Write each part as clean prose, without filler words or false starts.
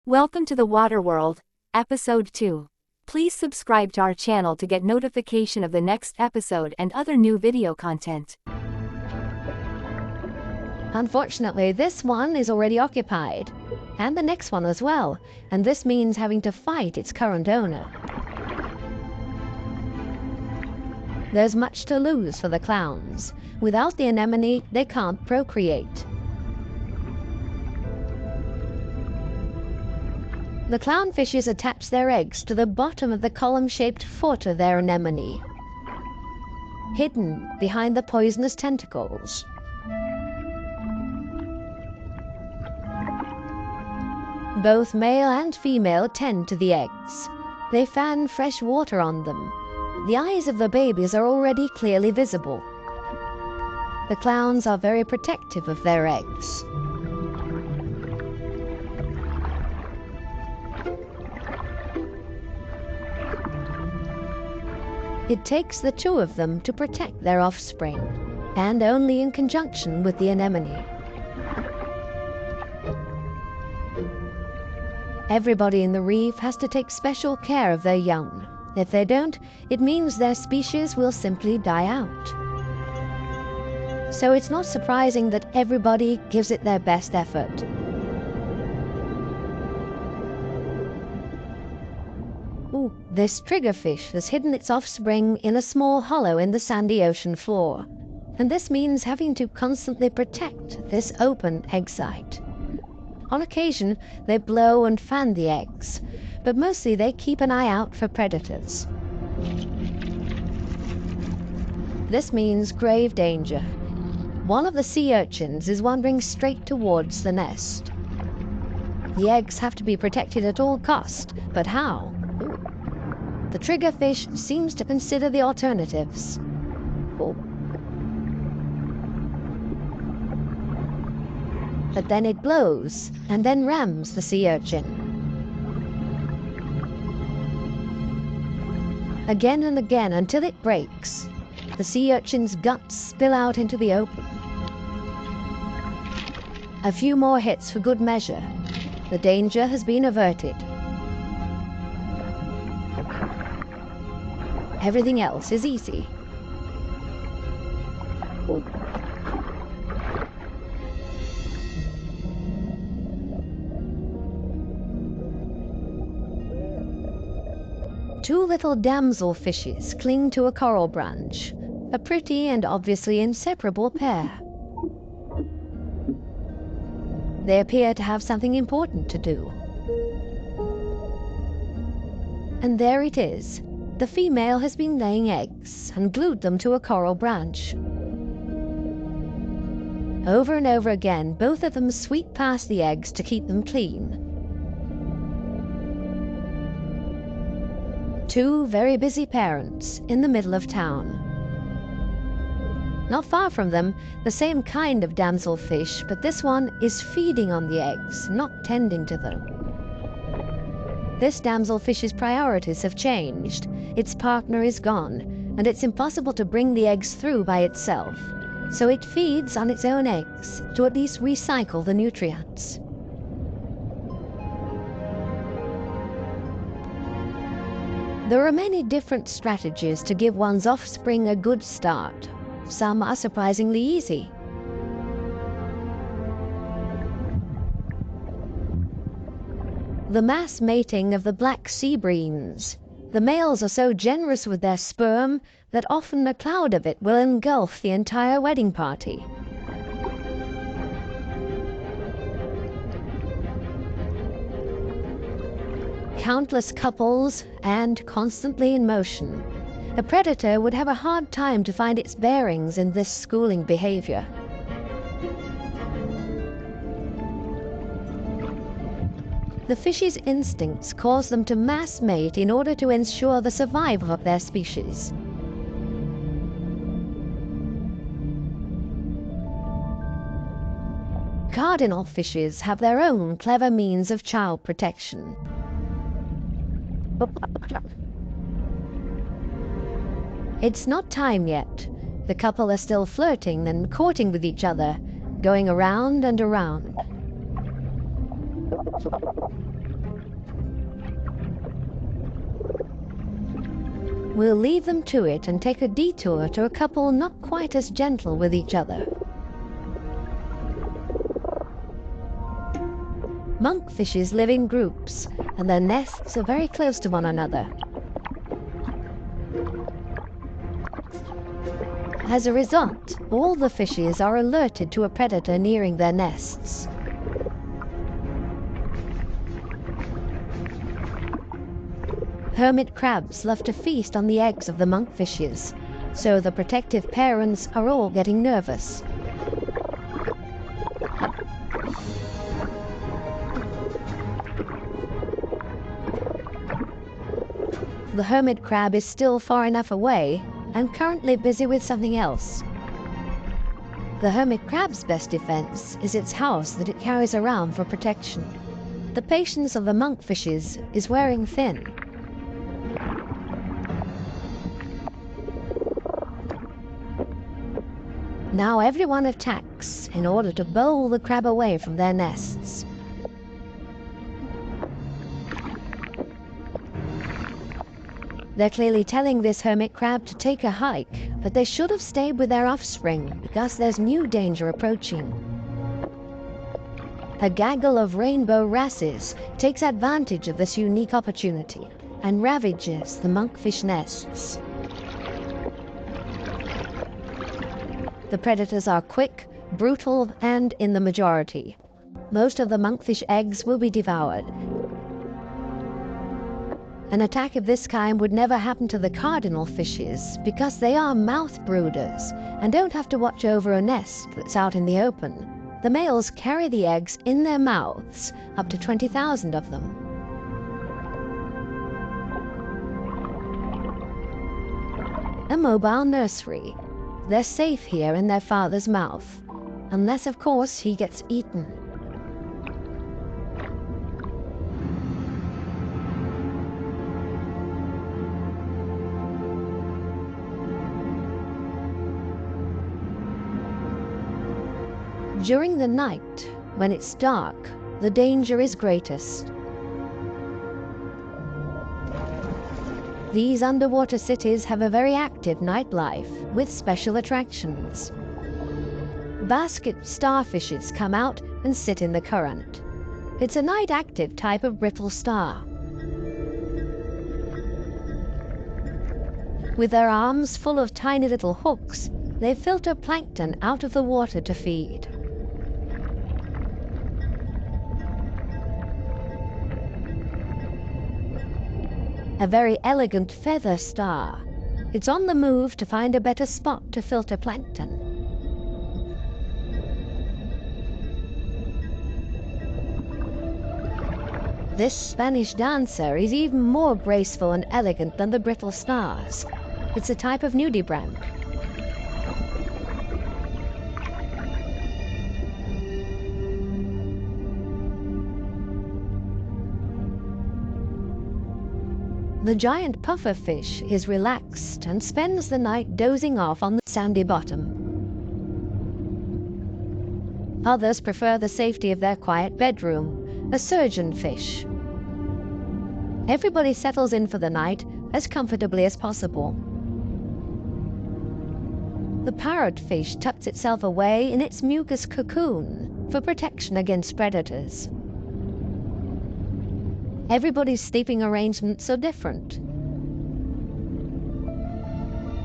Welcome to the Water World, Episode 2. Please subscribe to our channel to get notification of the next episode and other new video content. Unfortunately, this one is already occupied, and the next one as well, and this means having to fight its current owner. There's much to lose for the clowns. Without the anemone, they can't procreate. The clownfishes attach their eggs to the bottom of the column-shaped foot of their anemone, hidden behind the poisonous tentacles. Both male and female tend to the eggs. They fan fresh water on them. The eyes of the babies are already clearly visible. The clowns are very protective of their eggs. It takes the two of them to protect their offspring, and only in conjunction with the anemone. Everybody in the reef has to take special care of their young. If they don't, it means their species will simply die out. So it's not surprising that everybody gives it their best effort. Ooh, this triggerfish has hidden its offspring in a small hollow in the sandy ocean floor, and this means having to constantly protect this open egg site. On occasion, they blow and fan the eggs, but mostly they keep an eye out for predators. This means grave danger. One of the sea urchins is wandering straight towards the nest. The eggs have to be protected at all cost, but how? The triggerfish seems to consider the alternatives. But then it blows, and then rams the sea urchin. Again and again until it breaks. The sea urchin's guts spill out into the open. A few more hits for good measure. The danger has been averted. Everything else is easy. Two little damselfishes cling to a coral branch, a pretty and obviously inseparable pair. They appear to have something important to do. And there it is. The female has been laying eggs and glued them to a coral branch. Over and over again, both of them sweep past the eggs to keep them clean. Two very busy parents in the middle of town. Not far from them, the same kind of damselfish, but this one is feeding on the eggs, not tending to them. This damselfish's priorities have changed. Its partner is gone, and it's impossible to bring the eggs through by itself, so it feeds on its own eggs to at least recycle the nutrients. There are many different strategies to give one's offspring a good start. Some are surprisingly easy. The mass mating of the black sea breams. The males are so generous with their sperm that often a cloud of it will engulf the entire wedding party. Countless couples and constantly in motion. A predator would have a hard time to find its bearings in this schooling behavior. The fish's instincts cause them to mass mate in order to ensure the survival of their species. Cardinal fishes have their own clever means of child protection. It's not time yet. The couple are still flirting and courting with each other, going around and around. We'll leave them to it and take a detour to a couple not quite as gentle with each other. Monkfishes live in groups, and their nests are very close to one another. As a result, all the fishes are alerted to a predator nearing their nests. Hermit crabs love to feast on the eggs of the monkfishes, so the protective parents are all getting nervous. The hermit crab is still far enough away and currently busy with something else. The hermit crab's best defense is its house that it carries around for protection. The patience of the monkfishes is wearing thin. Now everyone attacks in order to bowl the crab away from their nests. They're clearly telling this hermit crab to take a hike, but they should have stayed with their offspring because there's new danger approaching. A gaggle of rainbow wrasses takes advantage of this unique opportunity and ravages the monkfish nests. The predators are quick, brutal, and in the majority. Most of the monkfish eggs will be devoured. An attack of this kind would never happen to the cardinal fishes because they are mouth brooders and don't have to watch over a nest that's out in the open. The males carry the eggs in their mouths, up to 20,000 of them. A mobile nursery. They're safe here in their father's mouth, unless of course he gets eaten. During the night, when it's dark, the danger is greatest. These underwater cities have a very active nightlife with special attractions. Basket starfishes come out and sit in the current. It's a night-active type of brittle star. With their arms full of tiny little hooks, they filter plankton out of the water to feed. A very elegant feather star. It's on the move to find a better spot to filter plankton. This Spanish dancer is even more graceful and elegant than the brittle stars. It's a type of nudibranch. The giant pufferfish is relaxed and spends the night dozing off on the sandy bottom. Others prefer the safety of their quiet bedroom, a surgeonfish. Everybody settles in for the night as comfortably as possible. The parrotfish tucks itself away in its mucus cocoon for protection against predators. Everybody's sleeping arrangements are different.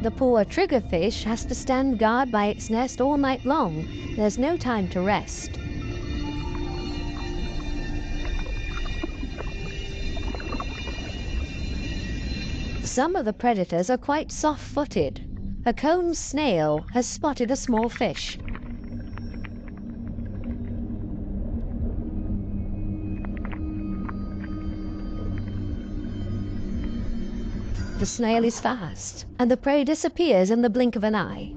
The poor triggerfish has to stand guard by its nest all night long. There's no time to rest. Some of the predators are quite soft-footed. A cone snail has spotted a small fish. The snail is fast, and the prey disappears in the blink of an eye.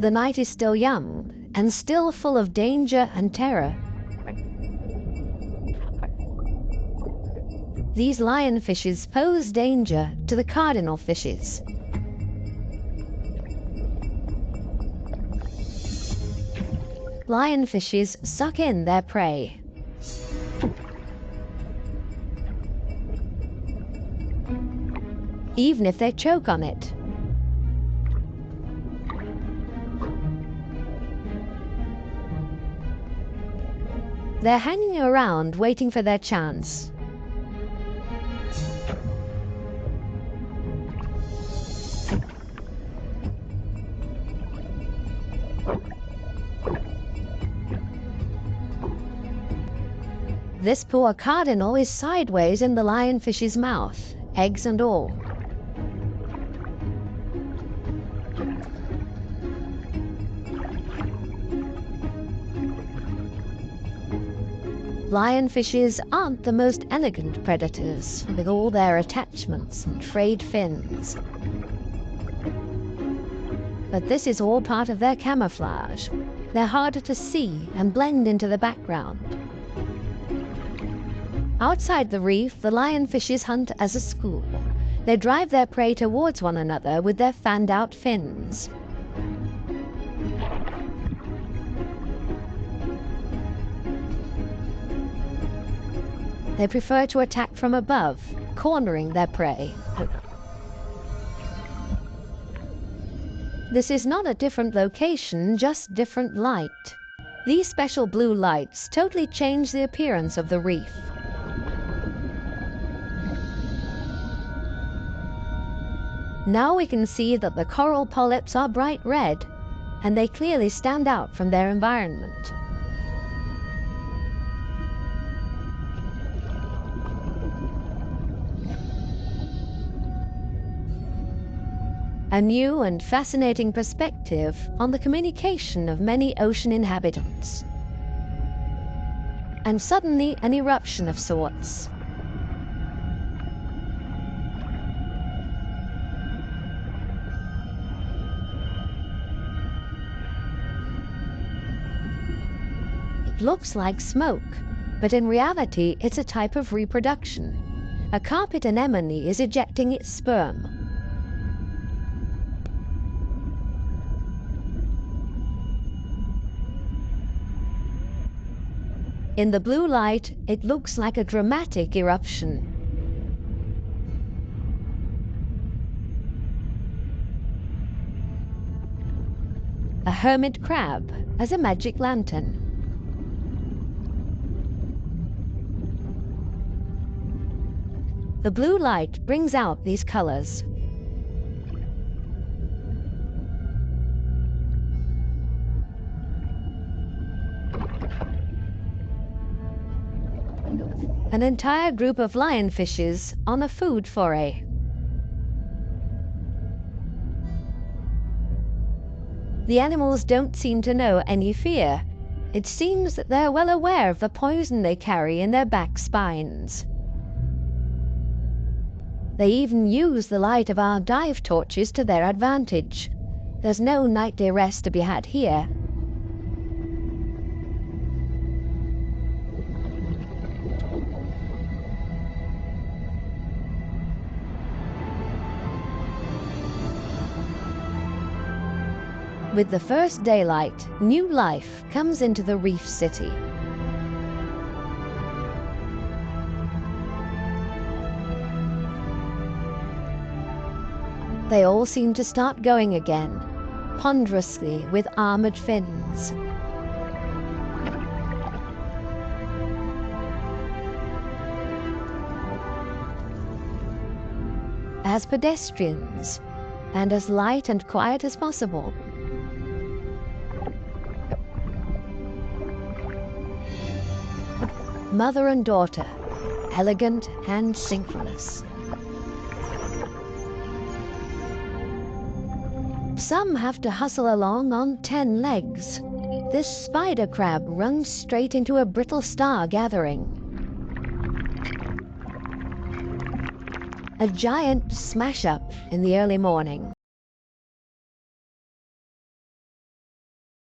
The night is still young, and still full of danger and terror. These lionfishes pose danger to the cardinal fishes. Lionfishes suck in their prey. even if they choke on it. They're hanging around waiting for their chance. This poor cardinal is sideways in the lionfish's mouth, eggs and all. Lionfishes aren't the most elegant predators, with all their attachments and frayed fins. But this is all part of their camouflage. They're harder to see and blend into the background. Outside the reef, the lionfishes hunt as a school. They drive their prey towards one another with their fanned-out fins. They prefer to attack from above, cornering their prey. This is not a different location, just different light. These special blue lights totally change the appearance of the reef. Now we can see that the coral polyps are bright red, and they clearly stand out from their environment. A new and fascinating perspective on the communication of many ocean inhabitants. And suddenly an eruption of sorts. It looks like smoke, but in reality it's a type of reproduction. A carpet anemone is ejecting its sperm. In the blue light, it looks like a dramatic eruption. A hermit crab as a magic lantern. The blue light brings out these colors. An entire group of lionfishes on a food foray. The animals don't seem to know any fear. It seems that they're well aware of the poison they carry in their back spines. They even use the light of our dive torches to their advantage. There's no nightly rest to be had here. With the first daylight, new life comes into the reef city. They all seem to start going again, ponderously with armored fins. As pedestrians, and as light and quiet as possible. Mother and daughter, elegant and synchronous. Some have to hustle along on 10 legs. This spider crab runs straight into a brittle star gathering. A giant smash-up in the early morning.